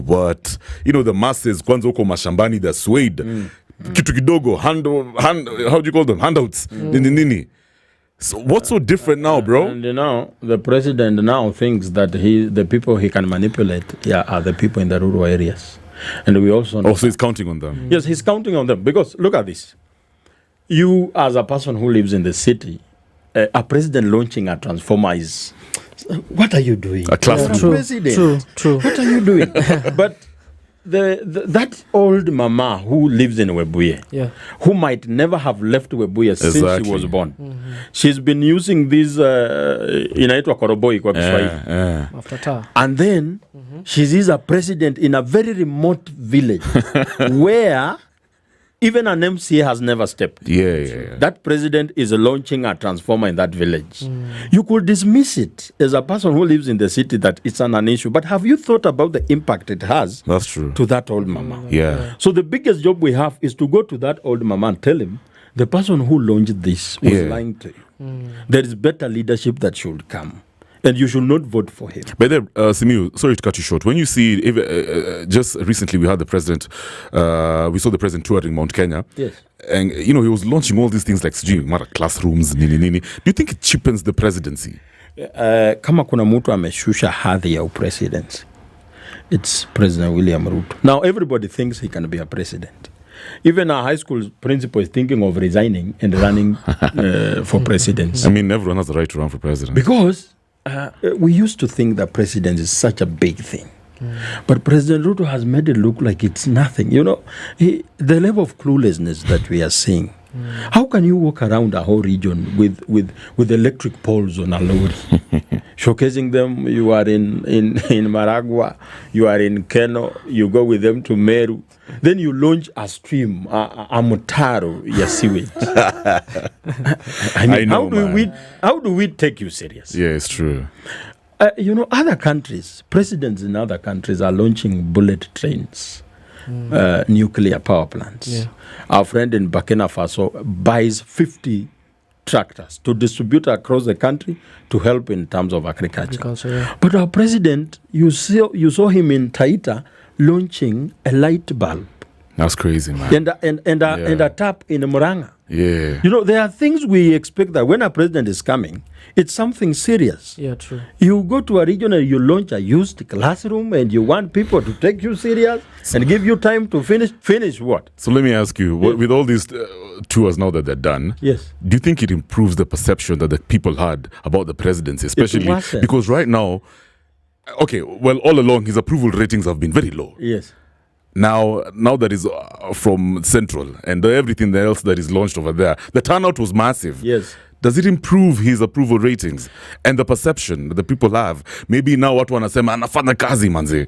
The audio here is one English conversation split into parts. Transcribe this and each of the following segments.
what? The masses, kwanza huko mashambani, they're swayed. Kitu kidogo, how do you call them? Handouts. Nini. So what's so different now, bro? And the president now thinks that the people he can manipulate are the people in the rural areas. And we also know. So he's counting on them. Yes, he's counting on them. Because look at this. You, as a person who lives in the city, a president launching a transformer is... What are you doing? A classroom. President. True. What are you doing? But that old mama who lives in Webuye, who might never have left Webuye since she was born, she's been using this inaitwa koroboi kwa Kiswahili. And then she is a president in a very remote village where even an MCA has never stepped. Yeah. That president is launching a transformer in that village. You could dismiss it as a person who lives in the city that it's an issue. But have you thought about the impact it has That's true. to that old mama? Yeah. So the biggest job we have is to go to that old mama and tell him, the person who launched this was lying to you. There is better leadership that should come. And you should not vote for him. But then, Simiyu, sorry to cut you short. When you see, just recently we had the president, we saw the president touring Mount Kenya. Yes. And, he was launching all these things like classrooms, nini. Do you think it cheapens the presidency? Kama kuna mtu ameshusha hadhi ya presidency, it's President William Ruto. Now, everybody thinks he can be a president. Even our high school principal is thinking of resigning and running for presidency. I mean, everyone has the right to run for president. Because we used to think that president is such a big thing. But President Ruto has made it look like it's nothing. The level of cluelessness that we are seeing. How can you walk around a whole region with electric poles on a lorry, showcasing them? You are in Maragua, you are in Keno, you go with them to Meru. Then you launch a stream, a Matara, your sewage. I mean, how do we take you serious? Yeah, it's true. Other countries, presidents in other countries are launching bullet trains, nuclear power plants. Yeah. Our friend in Burkina Faso buys 50 tractors to distribute across the country to help in terms of agriculture. But our president, you saw him in Taita launching a light bulb. That's crazy, man. And a tap in Muranga. Yeah. There are things we expect that when a president is coming, it's something serious. Yeah, true. You go to a region and you launch a used classroom and you want people to take you serious and give you time to finish what? So let me ask you, with all these tours now that they're done, yes, do you think it improves the perception that the people had about the presidency, especially because right now, all along his approval ratings have been very low. Yes. Now that is from Central and everything else that is launched over there, the turnout was massive. Yes. Does it improve his approval ratings and the perception that the people have? Maybe now watu wanasema anafanya kazi manze.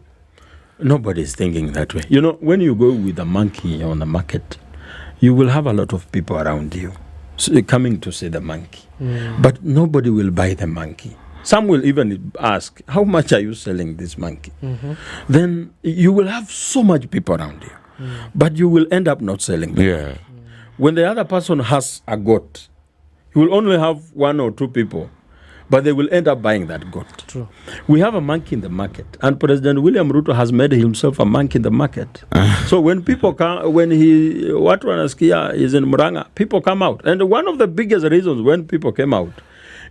Nobody's thinking that way. When you go with a monkey on the market, you will have a lot of people around you coming to see the monkey. But nobody will buy the monkey. Some will even ask, how much are you selling this monkey? Then you will have so much people around you. But you will end up not selling them. Yeah. When the other person has a goat, you will only have 1 or 2 people, but they will end up buying that goat. True. We have a monkey in the market, and President William Ruto has made himself a monkey in the market. So when people come, when watu wanasikia is in Muranga, people come out. And one of the biggest reasons when people came out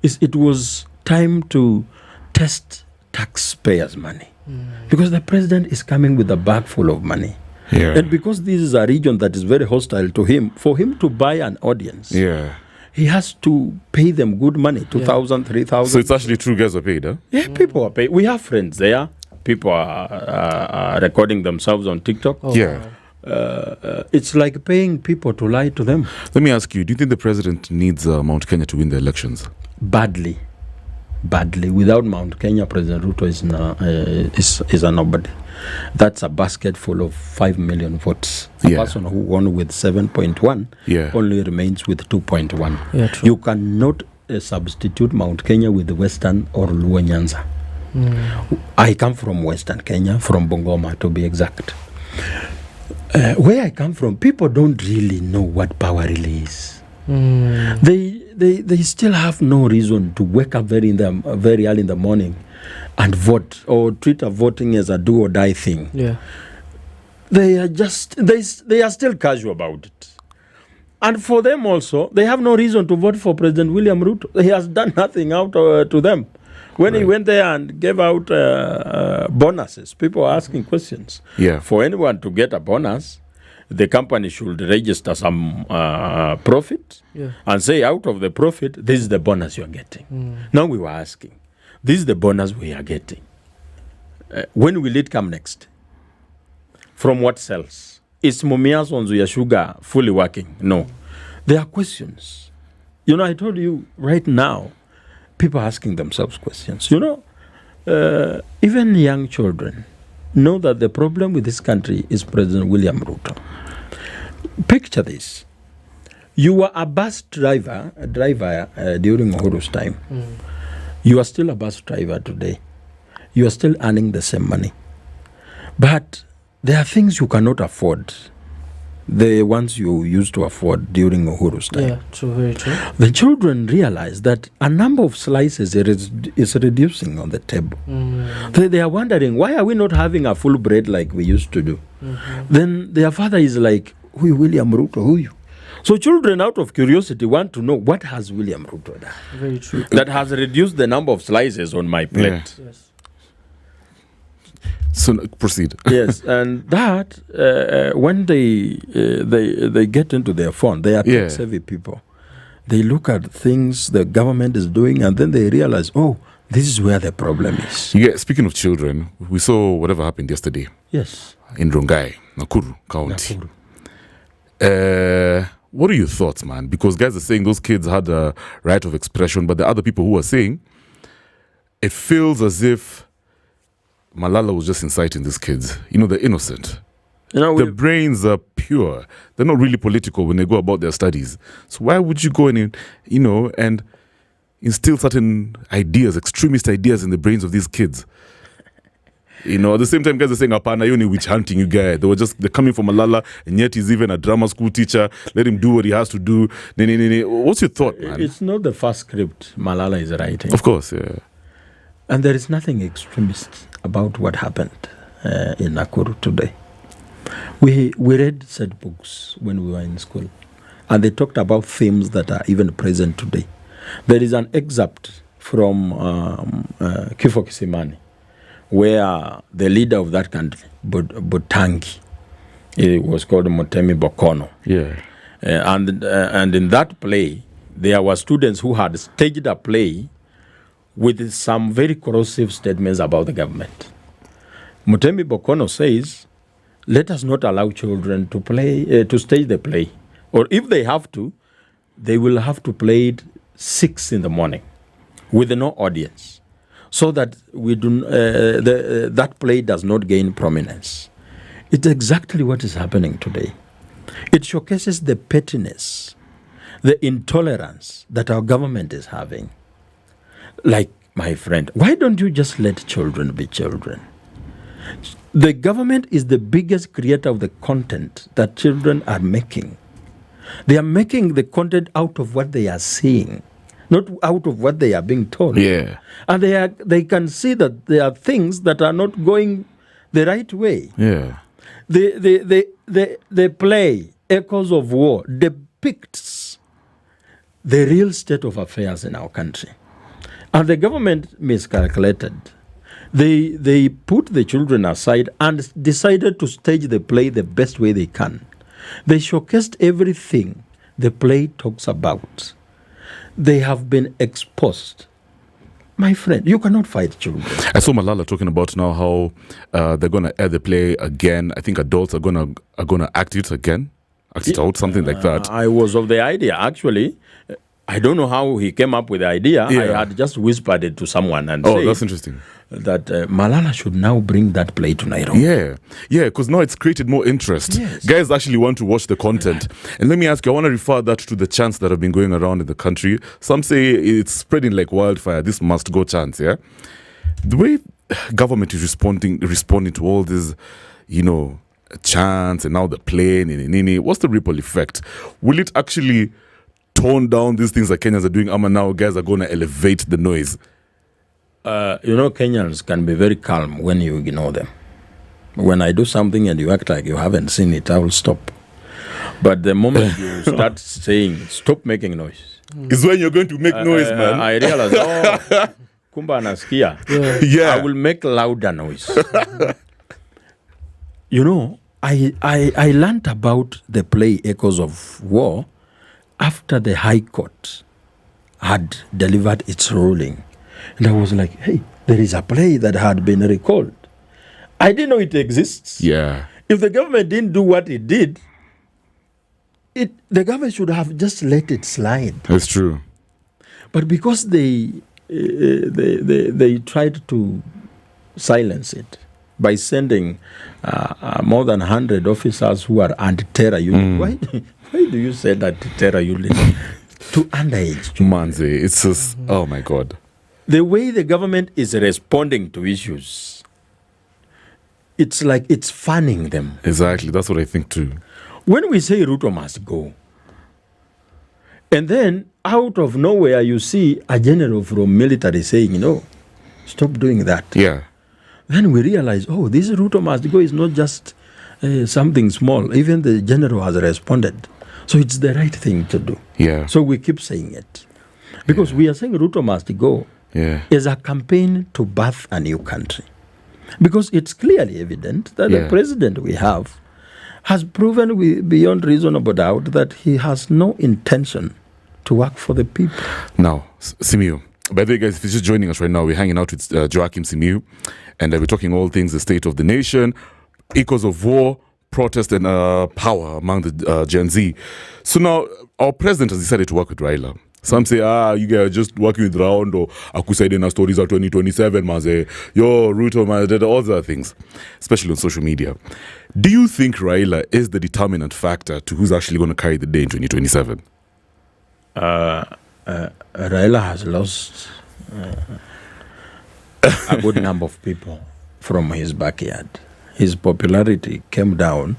is it was time to test taxpayers' money. Because the president is coming with a bag full of money. Yeah. And because this is a region that is very hostile to him, for him to buy an audience, he has to pay them good money, 2,000, 3,000. So it's actually true guys are paid, huh? Yeah, people are paid. We have friends there. People are recording themselves on TikTok. It's like paying people to lie to them. Let me ask you, do you think the president needs Mount Kenya to win the elections? Badly. Without Mount Kenya, President Ruto is a nobody. That's a basket full of 5 million votes. A person who won with 7.1 only remains with 2.1. Yeah, true. You cannot substitute Mount Kenya with the Western or Luo Nyanza. I come from Western Kenya, from Bungoma to be exact. Where I come from, people don't really know what power really is. They still have no reason to wake up very early in the morning and vote or treat a voting as a do or die thing. Yeah. They are just, they are still casual about it. And for them also, they have no reason to vote for President William Ruto. He has done nothing out to them. When he went there and gave out bonuses, people are asking questions. Yeah. For anyone to get a bonus, the company should register some profit and say, out of the profit, this is the bonus you're getting. Now we were asking, this is the bonus we are getting. When will it come next? From what cells? Is Mumias Onzuya Sugar fully working? No. There are questions. You know, I told you right now, people are asking themselves questions. You know, even young children know that the problem with this country is President William Ruto. Picture this. You were a bus driver during Uhuru's time. You are still a bus driver today. You are still earning the same money. But there are things you cannot afford, the ones you used to afford during Uhuru's time. Yeah, true, very true. The children realize that a number of slices is reducing on the table. They are wondering, why are we not having a full bread like we used to do? Then their father is like, who William Ruto, who you? So children, out of curiosity, want to know, what has William Ruto done? Very true. That has reduced the number of slices on my plate. Yes. So proceed. Yes, and that when they get into their phone, they are tech-savvy people. They look at things the government is doing, and then they realize, oh, this is where the problem is. Yeah. Speaking of children, we saw whatever happened yesterday. Yes. In Rongai, Nakuru County. What are your thoughts, man? Because guys are saying those kids had a right of expression, but the other people who are saying it feels as if Malala was just inciting these kids. You know, they're innocent. You know, their brains are pure. They're not really political when they go about their studies. So why would you go and, you know, and instill certain ideas, extremist ideas in the brains of these kids? You know, at the same time, guys are saying, Apana, you witch hunting, you guy. They're coming from Malala, and yet he's even a drama school teacher. Let him do what he has to do. What's your thought, man? It's not the first script Malala is writing. Of course, yeah. And there is nothing extremist about what happened in Nakuru today. We read said books when we were in school, and they talked about themes that are even present today. There is an excerpt from Kifo Kisimani, where the leader of that country, Butangi, it was called Motemi Bokono. Yeah. And in that play, there were students who had staged a play with some very corrosive statements about the government. Mutemi Bokono says, let us not allow children to play, to stage the play. Or if they have to, they will have to play it 6 a.m. with no audience, so that we do that play does not gain prominence. It's exactly what is happening today. It showcases the pettiness, the intolerance that our government is having. Like, my friend, why don't you just let children be children? The government is the biggest creator of the content that children are making. They are making the content out of what they are seeing, not out of what they are being told. Yeah. And they can see that there are things that are not going the right way. Yeah. The play, Echoes of War, depicts the real state of affairs in our country. And the government miscalculated. They put the children aside and decided to stage the play the best way they can. They showcased everything the play talks about. They have been exposed. My friend, you cannot fight children. I saw Malala talking about now how they're going to air the play again. I think adults are gonna act it again, act it out, something like that. I was of the idea, actually. I don't know how he came up with the idea. Yeah. I had just whispered it to someone and Oh, said that's interesting. that Malala should now bring that play to Nairobi. Yeah, because now it's created more interest. Yes. Guys actually want to watch the content. And let me ask you, I want to refer that to the chants that have been going around in the country. Some say it's spreading like wildfire. This must go chants, yeah? The way government is responding to all these, chants and now the play, what's the ripple effect? Will it actually tone down these things that Kenyans are doing? Now guys are going to elevate the noise. Kenyans can be very calm when you ignore them. When I do something and you act like you haven't seen it, I will stop. But the moment you start saying, stop making noise, is when you're going to make noise, man. I realize, kumba anasikia. Yeah. I will make louder noise. I learned about the play Echoes of War after the High Court had delivered its ruling. And I was like, hey, there is a play that had been recalled. I didn't know it exists. Yeah. If the government didn't do what it did, the government should have just let it slide. That's true. But because they tried to silence it by sending more than 100 officers who are anti-terror unit. Why do you say that terror unit to underage? Manze, it's just, oh my God. The way the government is responding to issues, it's like it's fanning them. Exactly, that's what I think too. When we say Ruto must go, and then out of nowhere you see a general from military saying, no, stop doing that. Yeah. Then we realize, this Ruto must go is not just something small. Even the general has responded. So it's the right thing to do. Yeah. So we keep saying it. Because we are saying Ruto must go is a campaign to birth a new country. Because it's clearly evident that the president we have has proven beyond reasonable doubt that he has no intention to work for the people. Now, Simiyu, by the way, guys, if you're just joining us right now, we're hanging out with Joakim Simiyu, and we're talking all things the state of the nation, echoes of war, protest, and power among the Gen Z. So now, our president has decided to work with Raila. Some say, you guys are just working with Round or Akusaidena stories of 2027, maze, yo, Ruto, maze, all the other things, especially on social media. Do you think Raila is the determinant factor to who's actually going to carry the day in 2027? Raila has lost a good number of people from his backyard. His popularity came down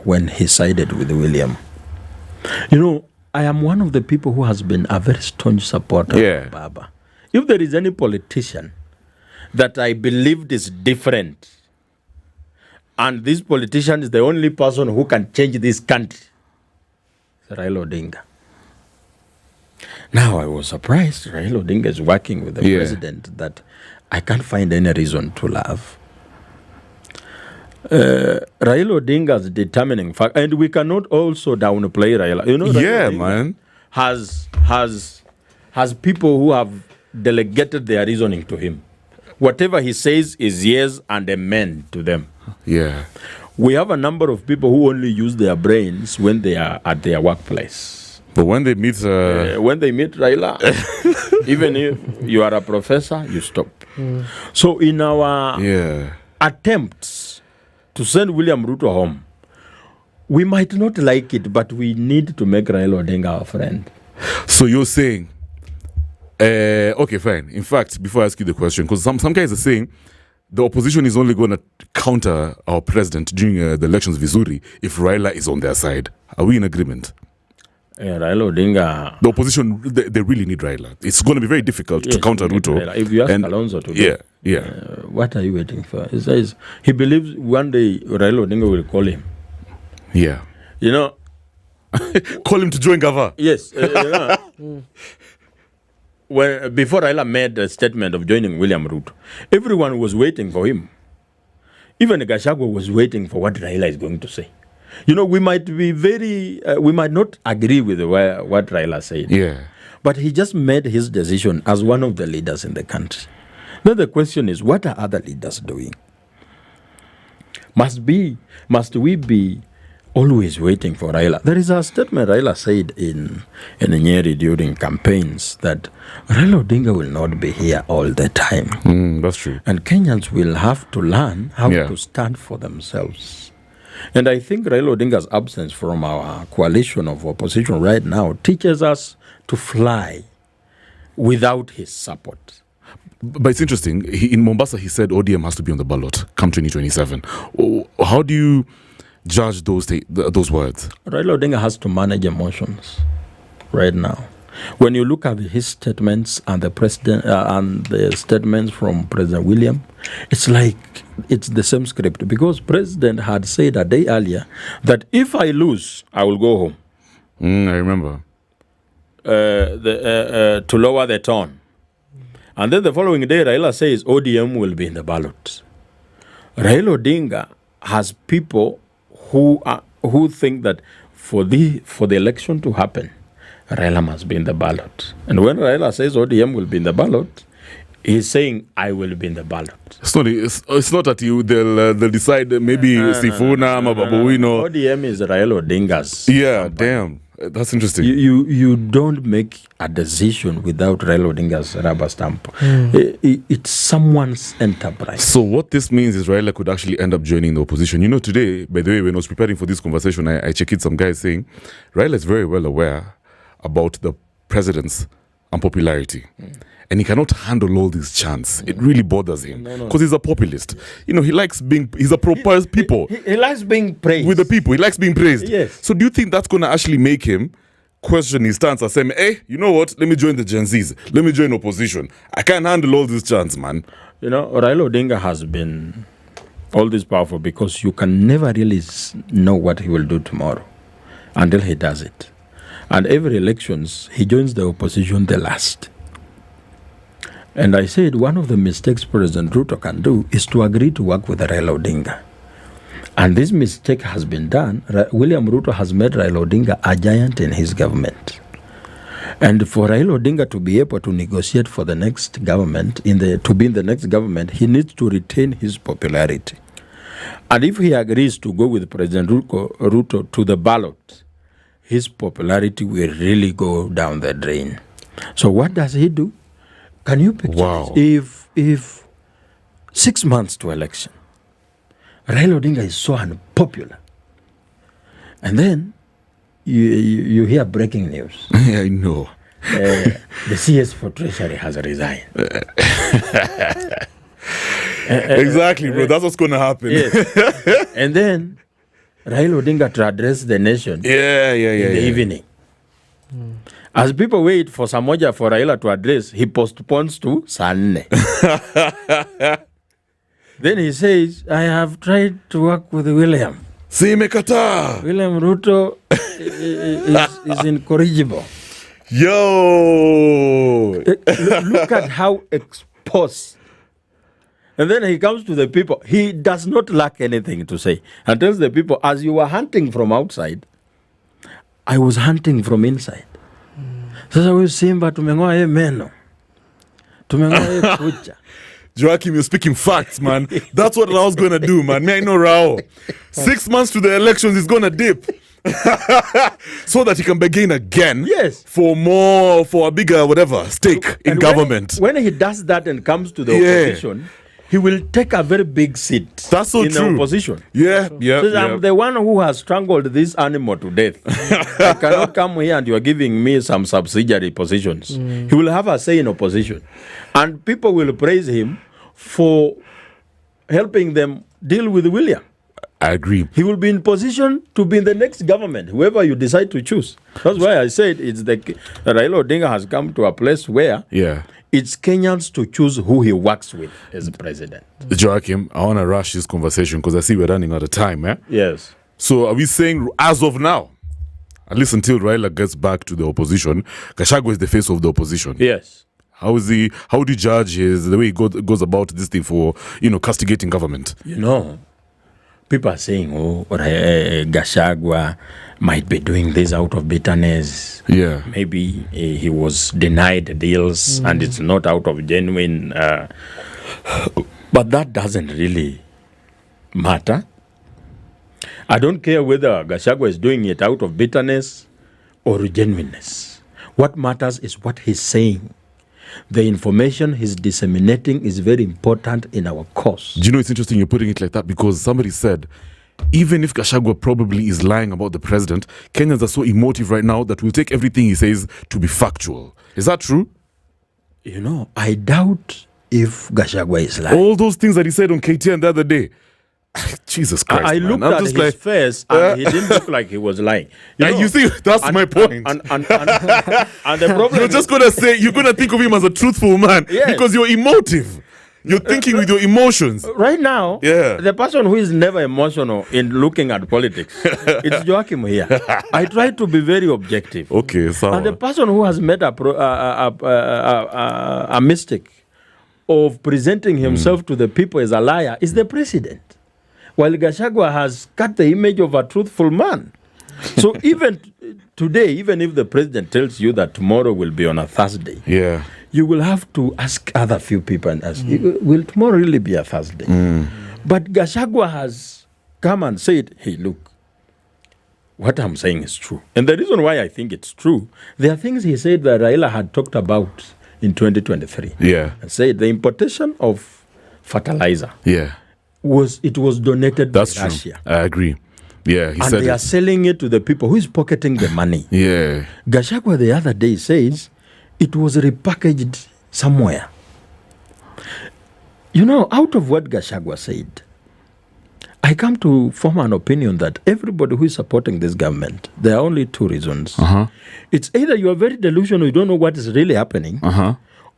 when he sided with William. I am one of the people who has been a very staunch supporter of Baba. If there is any politician that I believed is different, and this politician is the only person who can change this country, it's Rao Odinga. Now, I was surprised Rao Odinga is working with the president that I can't find any reason to love. Rao Odinga's determining fact, and we cannot also downplay Raila. Raila man. Has people who have delegated their reasoning to him. Whatever he says is yes and amen to them. Yeah. We have a number of people who only use their brains when they are at their workplace. But when they meet Raila, even if you are a professor, you stop. So in our attempts to send William Ruto home, we might not like it, but we need to make Rao Odinga our friend. So you're saying, okay, fine. In fact, before I ask you the question, because some guys are saying the opposition is only going to counter our president during the elections of Vizuri if Raila is on their side. Are we in agreement? Rao Odinga. The opposition, they really need Raila. It's going to be very difficult to counter Ruto. Raila. If you ask Alonso today, what are you waiting for? He says he believes one day Rao Odinga will call him. Yeah. Call him to join Gava. Yes. When before Raila made a statement of joining William Ruto, everyone was waiting for him. Even Gashagua was waiting for what Raila is going to say. We might be we might not agree with what Raila said. Yeah. But he just made his decision as one of the leaders in the country. Now the question is, what are other leaders doing? Must we be always waiting for Raila? There is a statement Raila said in Nyeri during campaigns that Rao Odinga will not be here all the time. That's true. And Kenyans will have to learn how to stand for themselves. And I think Rao Odinga's absence from our coalition of opposition right now teaches us to fly without his support. But it's interesting. In Mombasa, he said ODM has to be on the ballot come 2027. How do you judge those words? Rao Odinga has to manage emotions right now. When you look at his statements and the president and the statements from President William, it's like it's the same script, because President had said a day earlier that if I lose, I will go home. I remember. To lower the tone. And then the following day, Raila says ODM will be in the ballot. Raila Odinga has people who think that for the election to happen, Raila must be in the ballot. And when Raila says ODM will be in the ballot, he's saying I will be in the ballot. It's not that they'll decide maybe Sifuna, Mababuino. ODM is Raila Odinga's. Yeah, company. Damn. That's interesting. You don't make a decision without Raila Odinga's rubber stamp. It's someone's enterprise. So what this means is Raila could actually end up joining the opposition. You know, today, by the way, when I was preparing for this conversation, I checked it, some guys saying Raila is very well aware about the president's unpopularity. And he cannot handle all these chants. It really bothers him. Because he's a populist. You know, he's a proper people. He likes being praised. With the people. He likes being praised. Yes. So do you think that's going to actually make him question his stance and say, hey, you know what? Let me join the Gen Zs. Let me join opposition. I can't handle all these chants, man. You know, Raila Odinga has been all this powerful because you can never really know what he will do tomorrow until he does it. And every elections, he joins the opposition the last. And I said one of the mistakes President Ruto can do is to agree to work with Raila Odinga. And this mistake has been done. William Ruto has made Raila Odinga a giant in his government. And for Raila Odinga to be able to negotiate for the next government, to be in the next government, he needs to retain his popularity. And if he agrees to go with President Ruto to the ballot, his popularity will really go down the drain. So what does he do? Can you picture this? If 6 months to election, Raila Odinga is so unpopular, and then you hear breaking news. I know. The CS for Treasury has resigned. Exactly, bro. That's what's going to happen. Yes. And then Raila Odinga to address the nation in the evening. As people wait for Samoja for Raila to address, he postpones to Sunday. Then he says, I have tried to work with William. Simekata. William Ruto is incorrigible. Yo! Look at how exposed. And then he comes to the people. He does not lack anything to say. And tells the people, as you were hunting from outside, I was hunting from inside. Sasa huyu Simba tumengoa ye meno. Tumengoa ye kucha. Joakim, you're speaking facts, man. That's what Rao's going to do, man. Me, I know Rao. 6 months to the elections, he's going to dip. So that he can begin again. Yes. For a bigger, whatever, stake in government. When he does that and comes to the opposition, he will take a very big seat. That's so in true. The opposition. Yeah. I'm the one who has strangled this animal to death. I cannot come here and you are giving me some subsidiary positions. He will have a say in opposition. And people will praise him for helping them deal with William. I agree. He will be in position to be in the next government, whoever you decide to choose. That's why I said Raila Odinga has come to a place where it's Kenyans to choose who he works with as president. Joakim, I want to rush this conversation because I see we're running out of time. Yes. So are we saying, as of now, at least until Raila gets back to the opposition, Gashagua is the face of the opposition? Yes. How do you judge the way he goes about this thing for, castigating government? People are saying, Gashagua might be doing this out of bitterness. Yeah. Maybe he was denied deals and it's not out of genuine. But that doesn't really matter. I don't care whether Gashagua is doing it out of bitterness or genuineness. What matters is what he's saying. The information he's disseminating is very important in our cause. Do you know, it's interesting you're putting it like that because somebody said, even if Gashagua probably is lying about the president, Kenyans are so emotive right now that we'll take everything he says to be factual. Is that true? I doubt if Gashagua is lying. All those things that he said on KTN the other day, Jesus Christ, I man. looked I'm at just his like, face and he didn't look like he was lying. you see, that's my point. And the problem You're just gonna say, you're gonna think of him as a truthful man Yes. because you're emotive. You're thinking with your emotions. right now, Yeah. the person who is never emotional in looking at politics, it's Joakim here. I try to be very objective. Okay, so And the person who has made a mistake of presenting himself to the people as a liar is the president. While Gashagua has cut the image of a truthful man. So even today, even if the president tells you that tomorrow will be on a Thursday, yeah, you will have to ask other few people and ask, will tomorrow really be a Thursday? But Gashagua has come and said, hey, look, what I'm saying is true. And the reason why I think it's true, there are things he said that Raila had talked about in 2023. yeah, And said the importation of fertilizer yeah. was donated That's by true. Russia. I agree. Yeah, he And said they are it. selling it to the people who is pocketing the money. Yeah, Gashagua the other day says it was repackaged somewhere. You know, out of what Gashagua said, I come to form an opinion that everybody who is supporting this government, there are only two reasons. It's either you are very delusional, you don't know what is really happening,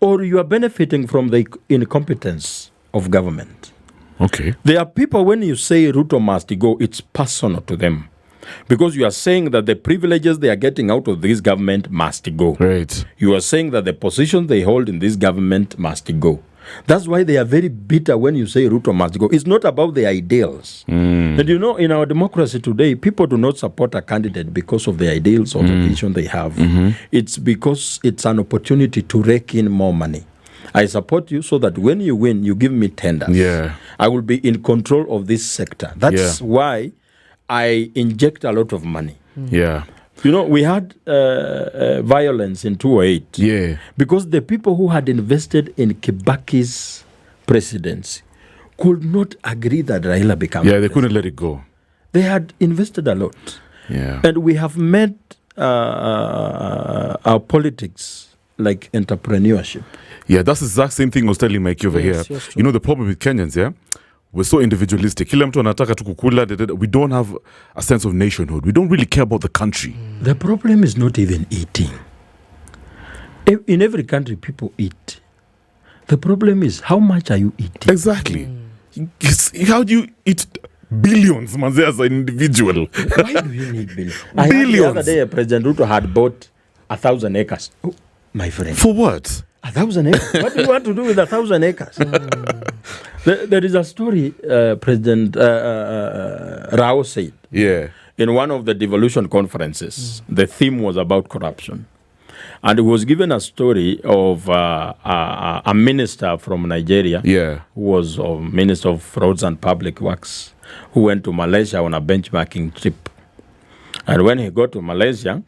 or you are benefiting from the incompetence of government. okay. There are people, when you say Ruto must go, it's personal to them. Because you are saying that the privileges they are getting out of this government must go. Right. You are saying that the position they hold in this government must go. That's why they are very bitter when you say Ruto must go. It's not about the ideals. And you know, in our democracy today, people do not support a candidate because of the ideals or the vision they have. It's because it's an opportunity to rake in more money. I support you so that when you win, you give me tenders. Yeah. I will be in control of this sector. That's why I inject a lot of money. Yeah. You know, we had violence in 2008. Yeah. Because the people who had invested in Kibaki's presidency could not agree that Raila become Yeah, they couldn't let it go. They had invested a lot. Yeah. And we have made our politics like entrepreneurship. Yeah, that's the exact same thing I was telling Mike over here. Yes, You know, the problem with Kenyans, yeah? We're so individualistic. Kila mtu anataka tu kukula. We don't have a sense of nationhood. We don't really care about the country. The problem is not even eating. In every country, people eat. The problem is, how much are you eating? Exactly. How do you eat billions, man, as an individual? Why do you need billions? I heard the Billions. other day, President Ruto had bought 1,000 acres. Oh, my friend. For what? 1,000 acres? What do you want to do with 1,000 acres? There is a story President Rao said Yeah. in one of the devolution conferences. The theme was about corruption. And he was given a story of a minister from Nigeria Yeah. who was a minister of roads and public works who went to Malaysia on a benchmarking trip. And when he got to Malaysia,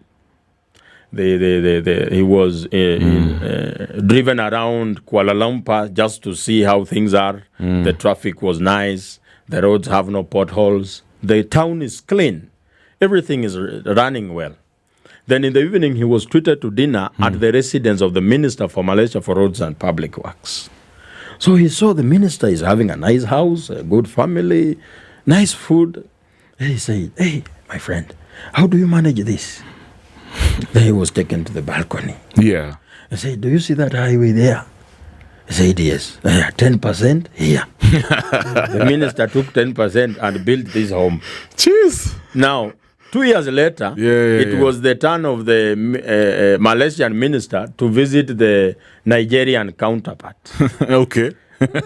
he was driven around Kuala Lumpur just to see how things are. The traffic was nice. The roads have no potholes. The town is clean. Everything is running well. Then in the evening, he was treated to dinner at the residence of the Minister for Malaysia for Roads and Public Works. So he saw the minister is having a nice house, a good family, nice food. He said, hey, my friend, how do you manage this? Then he was taken to the balcony. Yeah. I said, do you see that highway there? He said, yes. 10% here. The minister took 10% and built this home. Jeez. Now, 2 years later, it was the turn of the Malaysian minister to visit the Nigerian counterpart. Okay.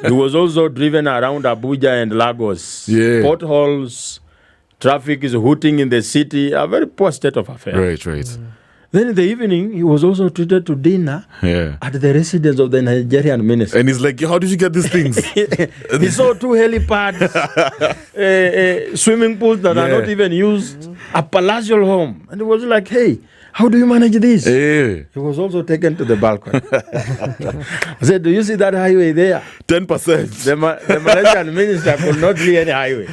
He was also driven around Abuja and Lagos. Yeah. Potholes, traffic is hooting in the city, a very poor state of affairs. Right. Then in the evening, he was also treated to dinner at the residence of the Nigerian minister. And he's like, how did you get these things? He saw 2 helipads, swimming pools that are not even used, a palatial home. And he was like, hey, how do you manage this? Hey. He was also taken to the balcony. I said, do you see that highway there? 10%. The Malaysian minister could not see any highway.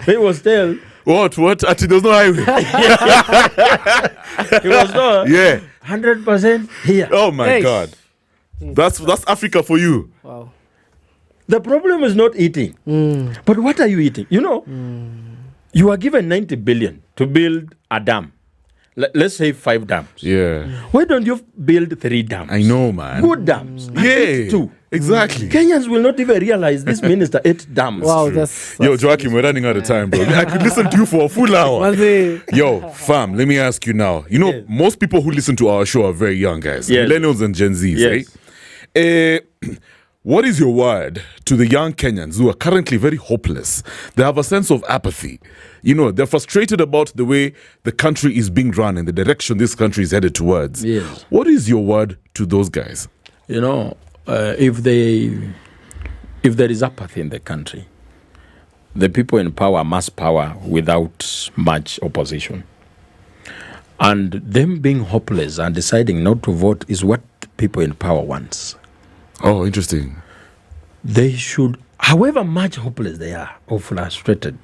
He was still... What? Actually, there's no highway. He was not. Yeah. 100% here. Oh, my Hey. God. That's Africa for you. Wow. The problem is not eating. But what are you eating? You know, you are given 90 billion to build a dam. Let's say 5 dams. Yeah. Why don't you build 3 dams? I know, man. Good dams. Yeah. 2. Exactly. Kenyans will not even realize this minister 8 dams. Wow, that's Yo, Joakim, we're running out of time, bro. I could listen to you for a full hour. Manze. Yo, fam, let me ask you now. You know, most people who listen to our show are very young guys. Yes. Millennials and Gen Zs, Yes. right? What is your word to the young Kenyans who are currently very hopeless? They have a sense of apathy. You know, they're frustrated about the way the country is being run and the direction this country is headed towards. Yes. What is your word to those guys? You know, if there is apathy in the country, the people in power must power without much opposition. And them being hopeless and deciding not to vote is what people in power wants. Oh, interesting. They should, however much hopeless they are or frustrated,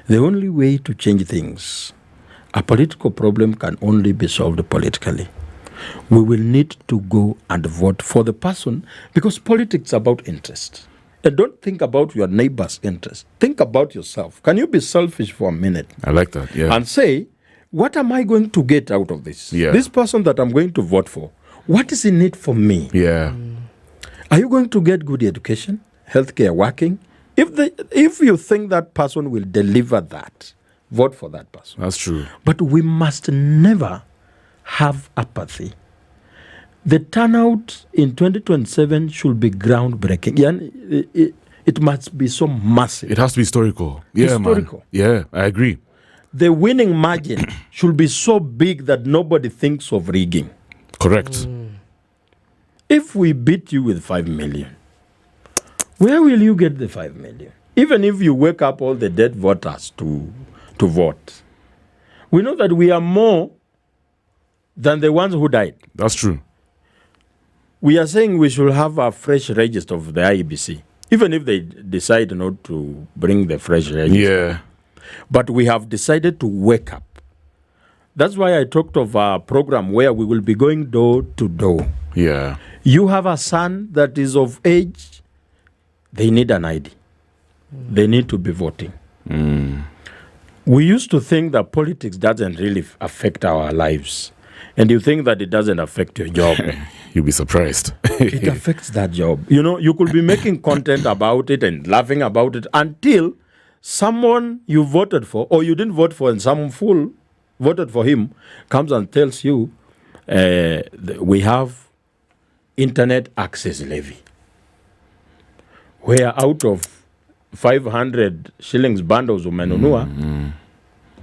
the only way to change things, a political problem can only be solved politically. We will need to go and vote for the person, because politics is about interest. And don't think about your neighbor's interest. Think about yourself. Can you be selfish for a minute? I like that, yeah. And say, what am I going to get out of this? Yeah. This person that I'm going to vote for, what is in it for me? Yeah. Are you going to get good education, healthcare working? If you think that person will deliver that, vote for that person. That's true. But we must never have apathy. The turnout in 2027 should be groundbreaking. Yeah, it must be so massive. It has to be historical. Yeah, Historical. man. Yeah, I agree. The winning margin should be so big that nobody thinks of rigging. Correct. If we beat you with 5 million, where will you get the 5 million? Even if you wake up all the dead voters to vote. We know that we are more than the ones who died. That's true. We are saying we should have a fresh register of the IEBC, even if they decide not to bring the fresh register. Yeah. But we have decided to wake up. That's why I talked of a program where we will be going door to door. Yeah. You have a son that is of age, they need an ID. They need to be voting. We used to think that politics doesn't really affect our lives. And you think that it doesn't affect your job. You'll be surprised. It affects that job. You know, you could be making content about it and laughing about it until someone you voted for, or you didn't vote for and someone fool voted for him, comes and tells you, we have internet access levy, where out of 500 shillings bundles umenunua,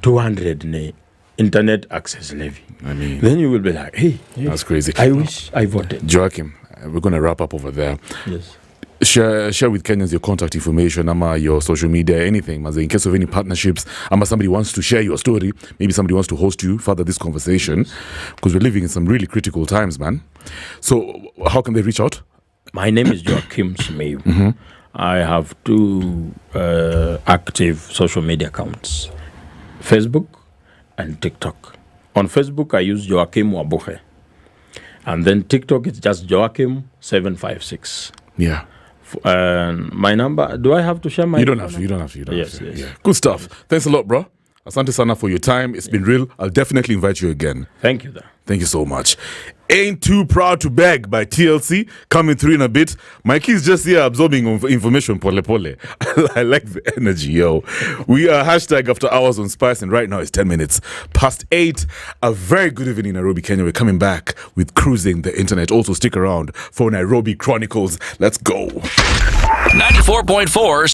200 ne internet access levy. I mean, Then you will be like, hey, that's crazy. I wish I voted. Joakim, we're going to wrap up over there. Yes. Share with Kenyans your contact information, your social media, anything. In case of any partnerships, somebody wants to share your story, maybe somebody wants to host you, further this conversation, because we're living in some really critical times, man. So how can they reach out? My name is Joakim Simiyu. I have 2 active social media accounts, Facebook and TikTok. On Facebook, I use Joakim Wabuche. And then TikTok, it's just Joakim756. Yeah. My number, do I have to share my You don't have to. Yes. Yeah. Good stuff. Thanks a lot, bro. Asante sana for your time. It's been real. I'll definitely invite you again. Thank you, Thank you so much. Ain't Too Proud to Beg by TLC coming through in a bit. Mikey's just here absorbing information, pole pole. I like the energy, yo. We are hashtag after hours on Spice, and right now it's 10 minutes past 8. A very good evening, Nairobi, Kenya. We're coming back with Cruising the Internet. Also stick around for Nairobi Chronicles. Let's go. 94.4